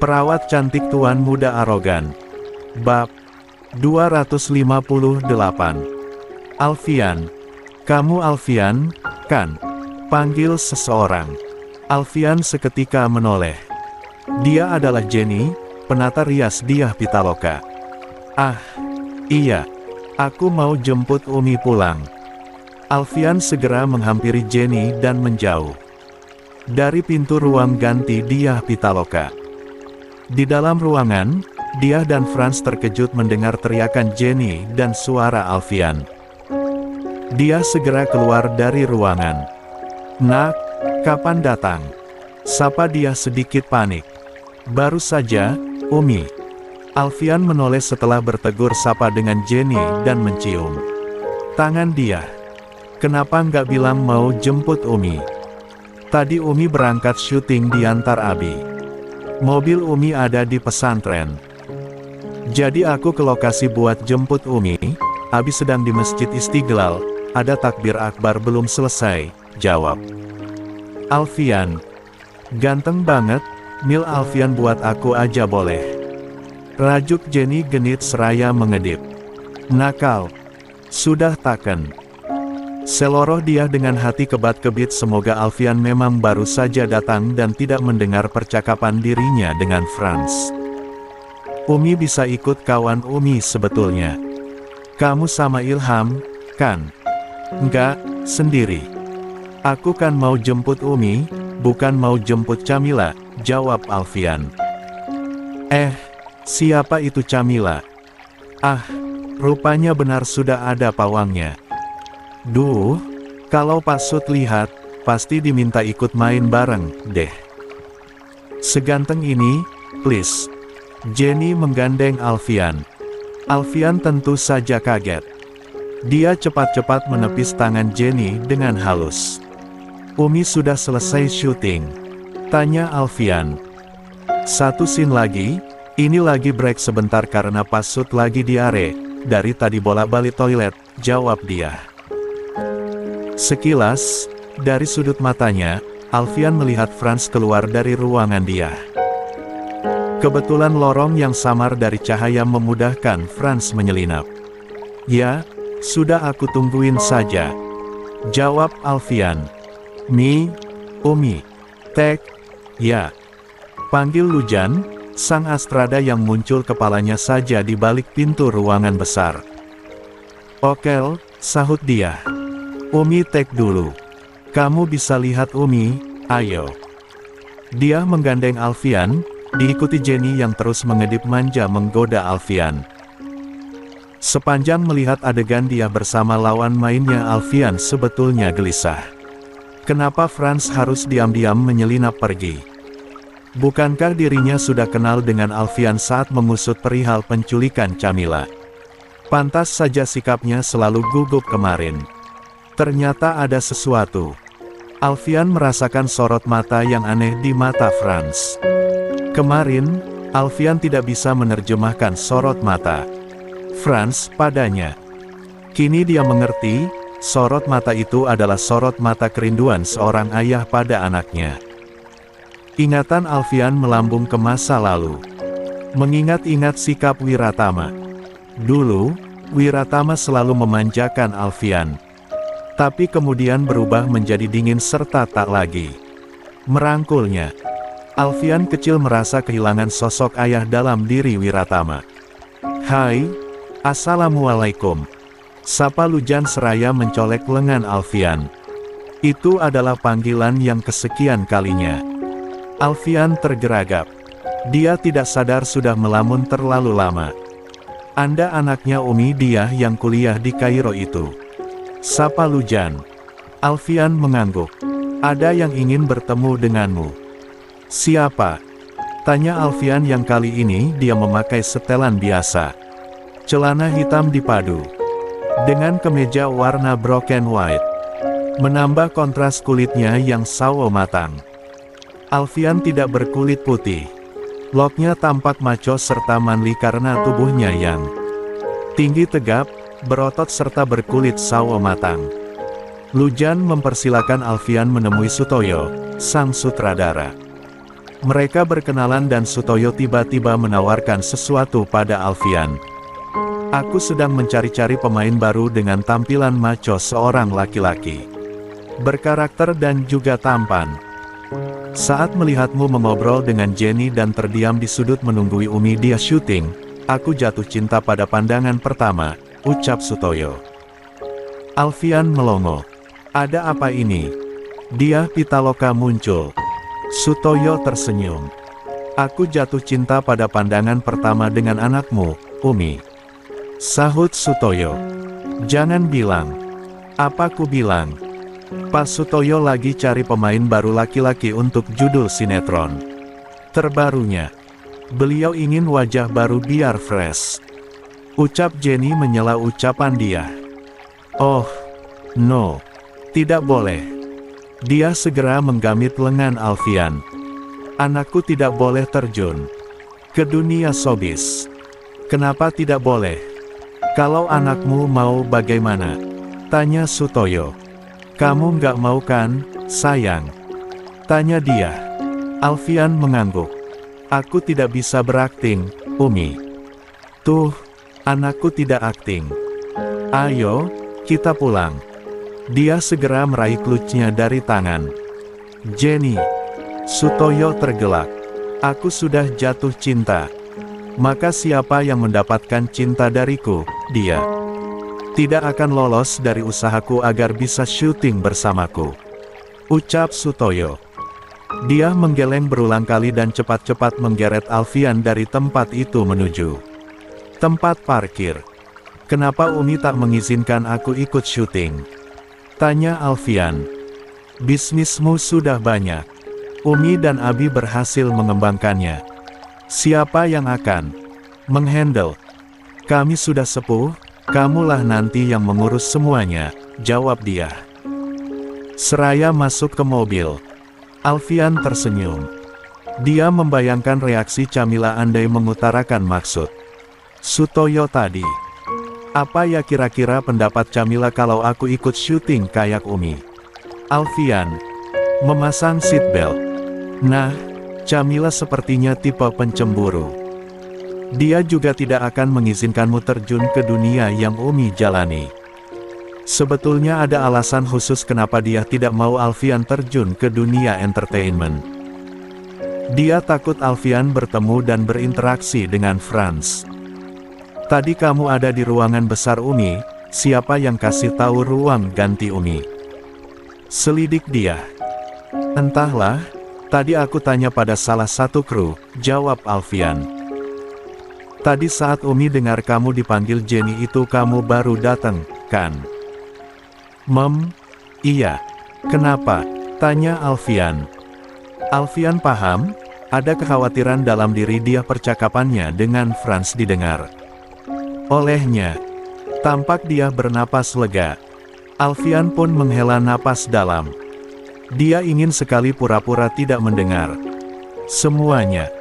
Perawat cantik tuan muda arogan. Bab 258. Alfian. Kamu Alfian, kan? Panggil seseorang. Alfian seketika menoleh. Dia adalah Jenny, penata rias Dyah Pitaloka. Ah, iya. Aku mau jemput Umi pulang. Alfian segera menghampiri Jenny dan menjauh dari pintu ruang ganti Dyah Pitaloka. Di dalam ruangan, Dyah dan Franz terkejut mendengar teriakan Jenny dan suara Alfian. Dia segera keluar dari ruangan. Nak, kapan datang? Sapa dia sedikit panik. Baru saja, Umi. Alfian menoleh setelah bertegur sapa dengan Jenny dan mencium tangan dia. Kenapa nggak bilang mau jemput Umi? Tadi Umi berangkat syuting di Antar Abi. Mobil Umi ada di pesantren. Jadi aku ke lokasi buat jemput Umi. Abi sedang di Masjid Istiqlal, ada takbir akbar belum selesai, jawab Alfian. Ganteng banget, Mil Alfian buat aku aja boleh. Rajuk Jenny genit seraya mengedip. Nakal. Sudah taken. Seloroh dia dengan hati kebat-kebit semoga Alfian memang baru saja datang dan tidak mendengar percakapan dirinya dengan Franz. Umi bisa ikut kawan Umi sebetulnya. Kamu sama Ilham, kan? Enggak, sendiri. Aku kan mau jemput Umi, bukan mau jemput Camila, jawab Alfian. Siapa itu Camila? Ah, rupanya benar sudah ada pawangnya. Duh, kalau Pak Sud lihat, pasti diminta ikut main bareng, deh. Seganteng ini, please. Jenny menggandeng Alfian. Alfian tentu saja kaget. Dia cepat-cepat menepis tangan Jenny dengan halus. Umi sudah selesai syuting? Tanya Alfian. Satu scene lagi, ini lagi break sebentar karena Pak Sud lagi diare, dari tadi bolak-balik toilet, jawab dia. Sekilas, dari sudut matanya, Alfian melihat Franz keluar dari ruangan dia. Kebetulan lorong yang samar dari cahaya memudahkan Franz menyelinap. Ya, sudah aku tungguin saja, jawab Alfian. Umi, Tek, ya. Panggil Lujan, sang astrada yang muncul kepalanya saja di balik pintu ruangan besar. Okel, sahut dia. Umi tek dulu. Kamu bisa lihat Umi, ayo. Dia menggandeng Alfian, diikuti Jenny yang terus mengedip manja menggoda Alfian. Sepanjang melihat adegan dia bersama lawan mainnya Alfian sebetulnya gelisah. Kenapa Franz harus diam-diam menyelinap pergi? Bukankah dirinya sudah kenal dengan Alfian saat mengusut perihal penculikan Camila? Pantas saja sikapnya selalu gugup kemarin. Ternyata ada sesuatu. Alfian merasakan sorot mata yang aneh di mata Franz. Kemarin, Alfian tidak bisa menerjemahkan sorot mata Franz padanya. Kini dia mengerti, sorot mata itu adalah sorot mata kerinduan seorang ayah pada anaknya. Ingatan Alfian melambung ke masa lalu. Mengingat-ingat sikap Wiratama. Dulu, Wiratama selalu memanjakan Alfian. Tapi kemudian berubah menjadi dingin serta tak lagi merangkulnya. Alfian kecil merasa kehilangan sosok ayah dalam diri Wiratama. Hai, Assalamualaikum. Sapa Lujan seraya mencolek lengan Alfian. Itu adalah panggilan yang kesekian kalinya. Alfian tergeragap. Dia tidak sadar sudah melamun terlalu lama. Anda anaknya Umi Dyah yang kuliah di Kairo itu? Sapa Lujan. Alfian mengangguk. Ada yang ingin bertemu denganmu. Siapa? Tanya Alfian yang kali ini dia memakai setelan biasa. Celana hitam dipadu dengan kemeja warna broken white. Menambah kontras kulitnya yang sawo matang. Alfian tidak berkulit putih. Loknya tampak maco serta manly karena tubuhnya yang tinggi tegap, berotot serta berkulit sawo matang. Lujan mempersilakan Alfian menemui Sutoyo, sang sutradara. Mereka berkenalan dan Sutoyo tiba-tiba menawarkan sesuatu pada Alfian. Aku sedang mencari-cari pemain baru dengan tampilan macho seorang laki-laki. Berkarakter dan juga tampan. Saat melihatmu mengobrol dengan Jenny dan terdiam di sudut menunggui Umi dia syuting, aku jatuh cinta pada pandangan pertama, ucap Sutoyo. Alfian melongo. Ada apa ini? Dia Pitaloka muncul. Sutoyo tersenyum. Aku jatuh cinta pada pandangan pertama dengan anakmu, Umi. Sahut Sutoyo. Jangan bilang. Apa ku bilang? Pak Sutoyo lagi cari pemain baru laki-laki untuk judul sinetron terbarunya. Beliau ingin wajah baru biar fresh. Ucap Jenny menyela ucapan dia. Oh, no. Tidak boleh. Dia segera menggamit lengan Alfian. Anakku tidak boleh terjun ke dunia showbiz. Kenapa tidak boleh? Kalau anakmu mau bagaimana? Tanya Sutoyo. Kamu nggak mau kan, sayang? Tanya dia. Alfian mengangguk. Aku tidak bisa berakting, Umi. Tuh, anakku tidak akting. Ayo, kita pulang. Dia segera meraih clutch-nya dari tangan Jenny. Sutoyo tergelak. Aku sudah jatuh cinta. Maka siapa yang mendapatkan cinta dariku? Dia tidak akan lolos dari usahaku agar bisa syuting bersamaku, ucap Sutoyo. Dia menggeleng berulang kali dan cepat-cepat menggeret Alfian dari tempat itu menuju tempat parkir. Kenapa Umi tak mengizinkan aku ikut syuting? Tanya Alfian. Bisnismu sudah banyak. Umi dan Abi berhasil mengembangkannya. Siapa yang akan menghandle? Kami sudah sepuh, kamulah nanti yang mengurus semuanya, jawab dia. Seraya masuk ke mobil, Alfian tersenyum. Dia membayangkan reaksi Camila andai mengutarakan maksud Sutoyo tadi. Apa ya kira-kira pendapat Camila kalau aku ikut syuting kayak Umi? Alfian memasang seatbelt. Nah, Camila sepertinya tipe pencemburu. Dia juga tidak akan mengizinkanmu terjun ke dunia yang Umi jalani. Sebetulnya ada alasan khusus kenapa dia tidak mau Alfian terjun ke dunia entertainment. Dia takut Alfian bertemu dan berinteraksi dengan Franz. Tadi kamu ada di ruangan besar Umi, siapa yang kasih tahu ruang ganti Umi? Selidik dia. Entahlah, tadi aku tanya pada salah satu kru, jawab Alfian. Tadi saat Umi dengar kamu dipanggil Jenny itu kamu baru datang, kan? Iya. Kenapa? Tanya Alfian. Alfian paham, ada kekhawatiran dalam diri dia percakapannya dengan Franz didengar olehnya. Tampak dia bernapas lega. Alfian pun menghela napas dalam. Dia ingin sekali pura-pura tidak mendengar semuanya.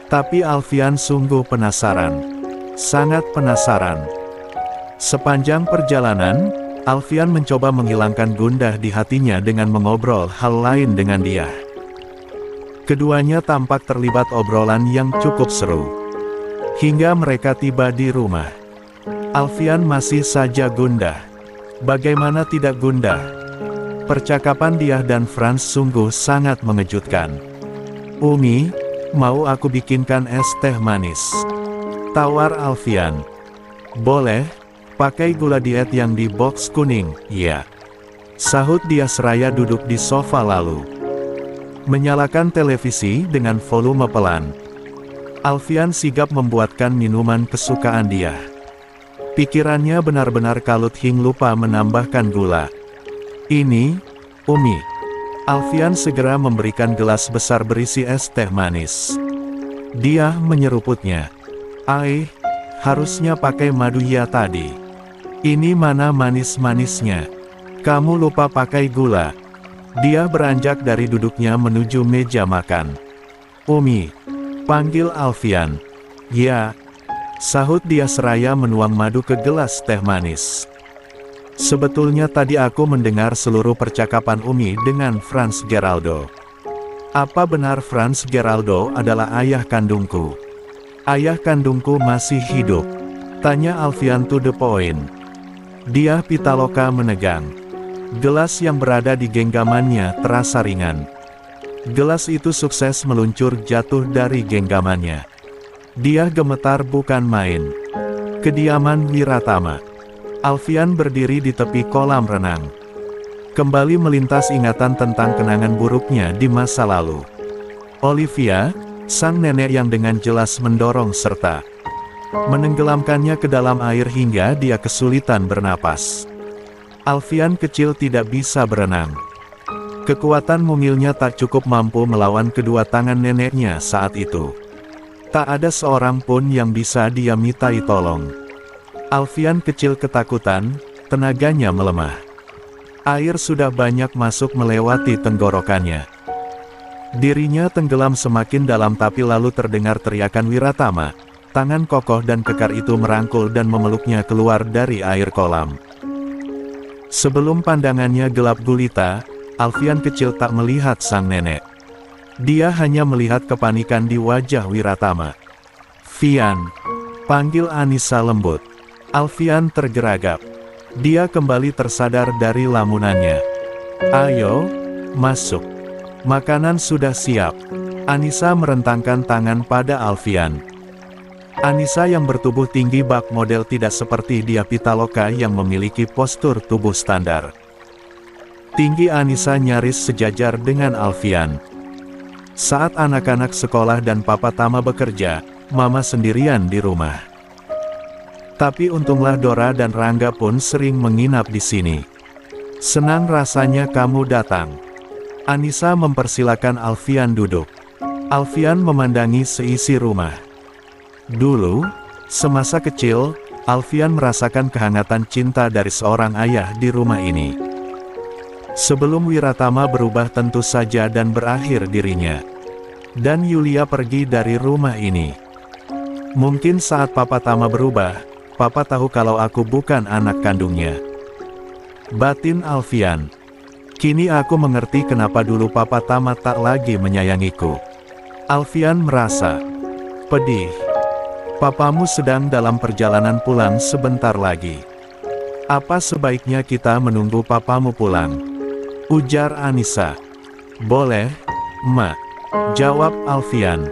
Tapi Alfian sungguh penasaran. Sangat penasaran. Sepanjang perjalanan, Alfian mencoba menghilangkan gundah di hatinya dengan mengobrol hal lain dengan dia. Keduanya tampak terlibat obrolan yang cukup seru. Hingga mereka tiba di rumah. Alfian masih saja gundah. Bagaimana tidak gundah? Percakapan dia dan Franz sungguh sangat mengejutkan. Umi, mau aku bikinkan es teh manis? Tawar Alfian. Boleh, pakai gula diet yang di box kuning, ya. Sahut dia seraya duduk di sofa lalu menyalakan televisi dengan volume pelan. Alfian sigap membuatkan minuman kesukaan dia. Pikirannya benar-benar kalut hingga lupa menambahkan gula. Ini, Umi. Alfian segera memberikan gelas besar berisi es teh manis. Dia menyeruputnya. Harusnya pakai madu ya tadi. Ini mana manis-manisnya? Kamu lupa pakai gula. Dia beranjak dari duduknya menuju meja makan. Umi, panggil Alfian. Ya. Sahut dia seraya menuang madu ke gelas teh manis. Sebetulnya tadi aku mendengar seluruh percakapan Umi dengan Franz Geraldo. Apa benar Franz Geraldo adalah ayah kandungku? Ayah kandungku masih hidup? Tanya Alfian to the point. Diah Pitaloka menegang. Gelas yang berada di genggamannya terasa ringan. Gelas itu sukses meluncur jatuh dari genggamannya. Dia gemetar bukan main. Kediaman Wiratama. Alfian berdiri di tepi kolam renang. Kembali melintas ingatan tentang kenangan buruknya di masa lalu. Olivia, sang nenek yang dengan jelas mendorong serta menenggelamkannya ke dalam air hingga dia kesulitan bernapas. Alfian kecil tidak bisa berenang. Kekuatan mungilnya tak cukup mampu melawan kedua tangan neneknya saat itu. Tak ada seorang pun yang bisa dia mintai tolong. Alfian kecil ketakutan, tenaganya melemah. Air sudah banyak masuk melewati tenggorokannya. Dirinya tenggelam semakin dalam tapi lalu terdengar teriakan Wiratama. Tangan kokoh dan kekar itu merangkul dan memeluknya keluar dari air kolam. Sebelum pandangannya gelap gulita, Alfian kecil tak melihat sang nenek. Dia hanya melihat kepanikan di wajah Wiratama. "Fian," panggil Anissa lembut. Alfian tergeragap. Dia kembali tersadar dari lamunannya. "Ayo, masuk. Makanan sudah siap." Anissa merentangkan tangan pada Alfian. Anissa yang bertubuh tinggi bak model tidak seperti Diah Pitaloka yang memiliki postur tubuh standar. Tinggi Anissa nyaris sejajar dengan Alfian. Saat anak-anak sekolah dan Papa Tama bekerja, Mama sendirian di rumah. Tapi untunglah Dora dan Rangga pun sering menginap di sini. "Senang rasanya kamu datang." Anissa mempersilakan Alfian duduk. Alfian memandangi seisi rumah. Dulu, semasa kecil, Alfian merasakan kehangatan cinta dari seorang ayah di rumah ini. Sebelum Wiratama berubah tentu saja dan berakhir dirinya. Dan Yulia pergi dari rumah ini. Mungkin saat Papa Tama berubah, Papa tahu kalau aku bukan anak kandungnya. Batin Alfian. Kini aku mengerti kenapa dulu Papa Tama tak lagi menyayangiku. Alfian merasa pedih. Papamu sedang dalam perjalanan pulang sebentar lagi. Apa sebaiknya kita menunggu papamu pulang? Ujar Anissa. Boleh, Ma. Jawab Alfian.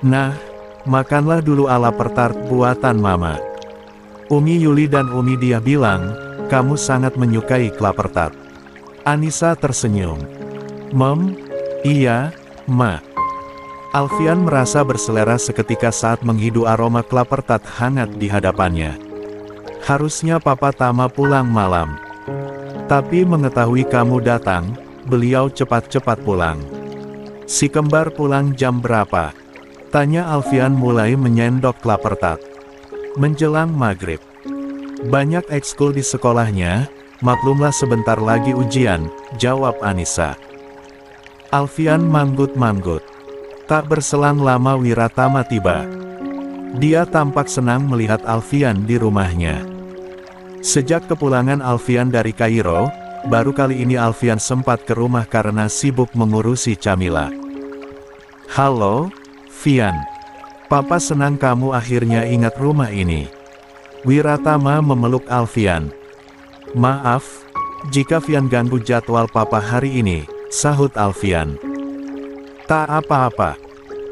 Nah, makanlah dulu ala pertart buatan Mama. Umi Yuli dan Umi Diah bilang, kamu sangat menyukai klaper tart. Anissa tersenyum. Iya, Ma. Alfian merasa berselera seketika saat menghidu aroma klaper tart hangat di hadapannya. Harusnya Papa Tama pulang malam. Tapi mengetahui kamu datang, beliau cepat-cepat pulang. Si kembar pulang jam berapa? Tanya Alfian mulai menyendok klaper tart. Menjelang maghrib. Banyak ekskul di sekolahnya, maklumlah sebentar lagi ujian, jawab Anissa. Alfian manggut-manggut. Tak berselang lama Wiratama tiba. Dia tampak senang melihat Alfian di rumahnya. Sejak kepulangan Alfian dari Kairo, baru kali ini Alfian sempat ke rumah karena sibuk mengurusi Camila. Halo, Fian. Papa senang kamu akhirnya ingat rumah ini. Wiratama memeluk Alfian. Maaf, jika Fian ganggu jadwal Papa hari ini, sahut Alfian. Tak apa-apa.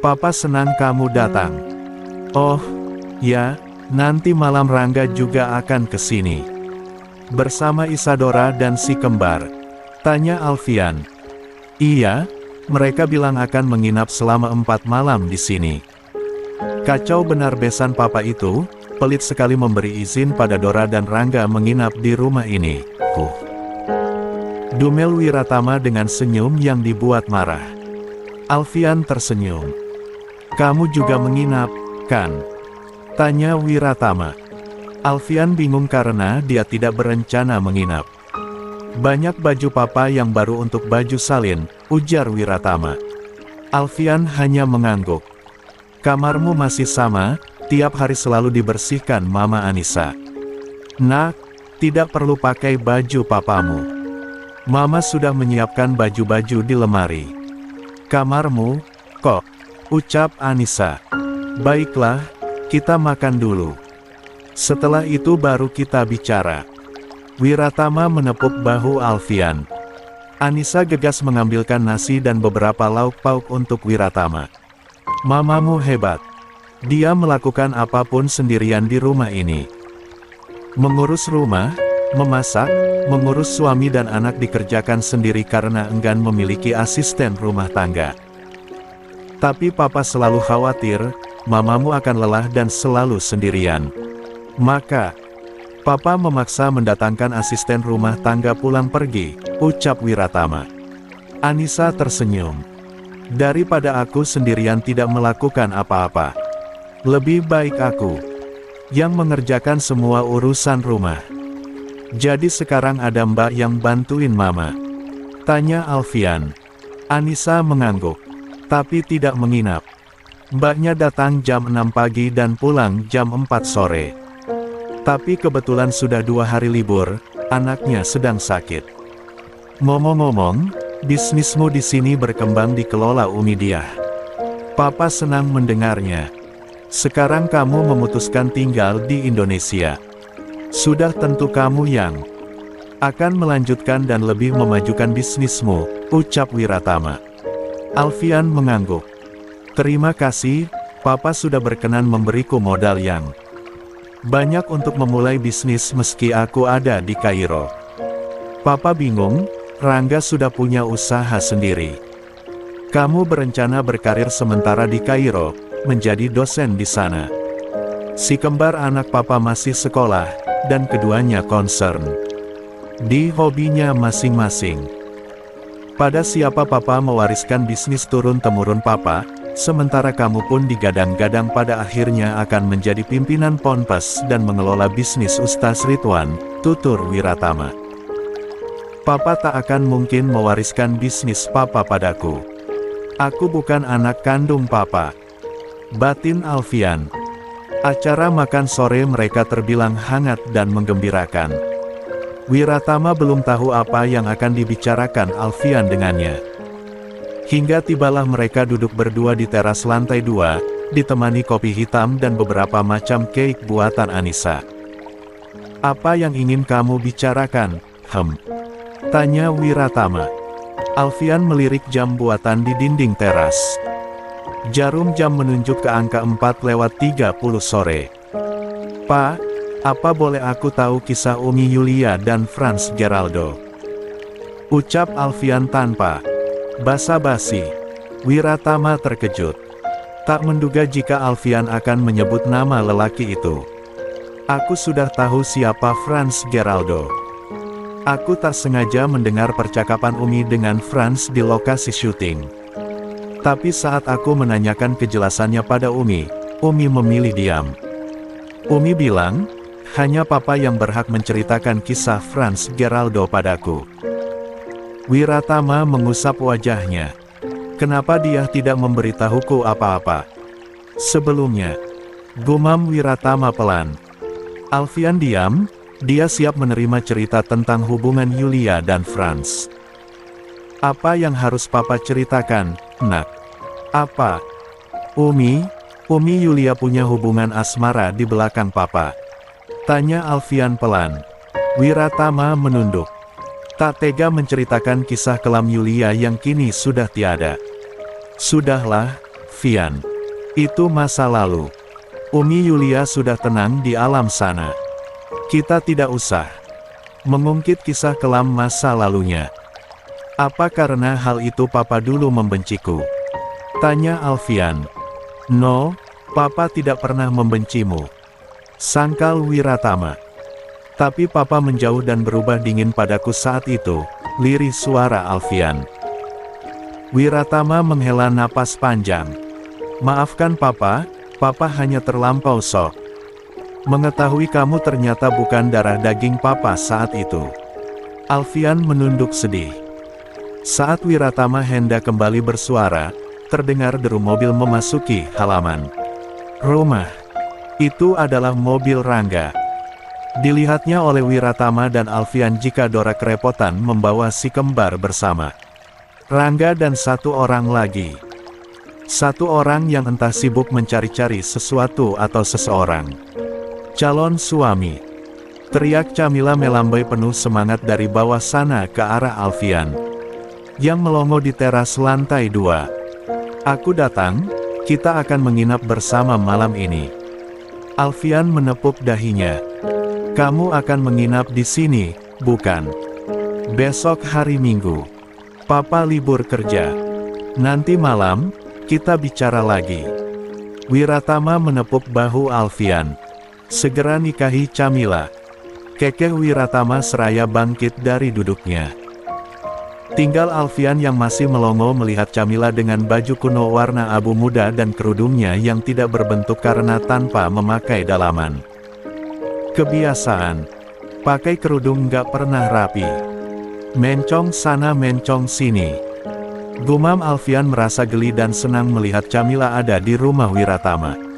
Papa senang kamu datang. Oh, ya, nanti malam Rangga juga akan ke sini. Bersama Isadora dan si kembar. Tanya Alfian. Iya, mereka bilang akan menginap selama 4 malam di sini. Kacau benar besan Papa itu, pelit sekali memberi izin pada Dora dan Rangga menginap di rumah ini. Dumel Wiratama dengan senyum yang dibuat marah. Alfian tersenyum. Kamu juga menginap, kan? Tanya Wiratama. Alfian bingung karena dia tidak berencana menginap. Banyak baju Papa yang baru untuk baju salin, ujar Wiratama. Alfian hanya mengangguk. Kamarmu masih sama, tiap hari selalu dibersihkan Mama Anissa. Nak, tidak perlu pakai baju papamu. Mama sudah menyiapkan baju-baju di lemari. Kamarmu, kok? Ucap Anissa. Baiklah, kita makan dulu. Setelah itu baru kita bicara. Wiratama menepuk bahu Alfian. Anissa gegas mengambilkan nasi dan beberapa lauk pauk untuk Wiratama. Mamamu hebat. Dia melakukan apapun sendirian di rumah ini. Mengurus rumah, memasak, mengurus suami dan anak dikerjakan sendiri karena enggan memiliki asisten rumah tangga. Tapi papa selalu khawatir, mamamu akan lelah dan selalu sendirian. Maka, papa memaksa mendatangkan asisten rumah tangga pulang pergi, ucap Wiratama. Anissa tersenyum. Daripada aku sendirian tidak melakukan apa-apa. Lebih baik aku yang mengerjakan semua urusan rumah. Jadi sekarang ada mbak yang bantuin mama? Tanya Alfian. Anissa mengangguk, tapi tidak menginap. Mbaknya datang jam 6 pagi dan pulang jam 4 sore. Tapi kebetulan sudah 2 hari libur, anaknya sedang sakit. Ngomong-ngomong, bisnismu di sini berkembang dikelola Umi Diah. Papa senang mendengarnya. Sekarang kamu memutuskan tinggal di Indonesia. Sudah tentu kamu yang akan melanjutkan dan lebih memajukan bisnismu, ucap Wiratama. Alfian mengangguk. Terima kasih, Papa sudah berkenan memberiku modal yang banyak untuk memulai bisnis meski aku ada di Kairo. Papa bingung, Rangga sudah punya usaha sendiri. Kamu berencana berkarir sementara di Kairo, menjadi dosen di sana. Si kembar anak papa masih sekolah, dan keduanya concern di hobinya masing-masing. Pada siapa papa mewariskan bisnis turun-temurun papa, sementara kamu pun digadang-gadang pada akhirnya akan menjadi pimpinan ponpes dan mengelola bisnis Ustaz Ridwan, tutur Wiratama. Papa tak akan mungkin mewariskan bisnis papa padaku. Aku bukan anak kandung papa. Batin Alfian. Acara makan sore mereka terbilang hangat dan menggembirakan. Wiratama belum tahu apa yang akan dibicarakan Alfian dengannya. Hingga tibalah mereka duduk berdua di teras lantai 2, ditemani kopi hitam dan beberapa macam cake buatan Anissa. Apa yang ingin kamu bicarakan, Tanya Wiratama. Alfian melirik jam buatan di dinding teras. Jarum jam menunjuk ke angka 4:30 sore. Pak, apa boleh aku tahu kisah Umi Yulia dan Franz Geraldo? Ucap Alfian tanpa basa-basi. Wiratama terkejut. Tak menduga jika Alfian akan menyebut nama lelaki itu. Aku sudah tahu siapa Franz Geraldo. Aku tak sengaja mendengar percakapan Umi dengan Franz di lokasi syuting. Tapi saat aku menanyakan kejelasannya pada Umi memilih diam. Umi bilang, hanya papa yang berhak menceritakan kisah Franz Geraldo padaku. Wiratama mengusap wajahnya. Kenapa dia tidak memberitahuku apa-apa? Sebelumnya, gumam Wiratama pelan. Alfian diam, dia siap menerima cerita tentang hubungan Yulia dan Franz. Apa yang harus papa ceritakan, nak? Apa? Umi Yulia punya hubungan asmara di belakang papa. Tanya Alfian pelan. Wiratama menunduk. Tak tega menceritakan kisah kelam Yulia yang kini sudah tiada. Sudahlah, Fian. Itu masa lalu. Umi Yulia sudah tenang di alam sana. Kita tidak usah mengungkit kisah kelam masa lalunya. Apa karena hal itu papa dulu membenciku? Tanya Alfian. No, papa tidak pernah membencimu. Sangkal Wiratama. Tapi papa menjauh dan berubah dingin padaku saat itu, lirih suara Alfian. Wiratama menghela napas panjang. Maafkan papa hanya terlampau sok. Mengetahui kamu ternyata bukan darah daging papa saat itu. Alfian menunduk sedih. Saat Wiratama hendak kembali bersuara, terdengar deru mobil memasuki halaman rumah. Itu adalah mobil Rangga. Dilihatnya oleh Wiratama dan Alfian jika Dora kerepotan membawa si kembar bersama. Rangga dan satu orang lagi. Satu orang yang entah sibuk mencari-cari sesuatu atau seseorang. Calon suami. Teriak Camila melambai penuh semangat dari bawah sana ke arah Alfian, yang melongo di teras lantai 2. Aku datang, kita akan menginap bersama malam ini. Alfian menepuk dahinya. Kamu akan menginap di sini, bukan? Besok hari Minggu. Papa libur kerja. Nanti malam, kita bicara lagi. Wiratama menepuk bahu Alfian. Segera nikahi Camila. Kekeh Wiratama seraya bangkit dari duduknya. Tinggal Alfian yang masih melongo melihat Camila dengan baju kuno warna abu muda dan kerudungnya yang tidak berbentuk karena tanpa memakai dalaman. Kebiasaan. Pakai kerudung nggak pernah rapi. Mencong sana mencong sini. Gumam Alfian merasa geli dan senang melihat Camila ada di rumah Wiratama.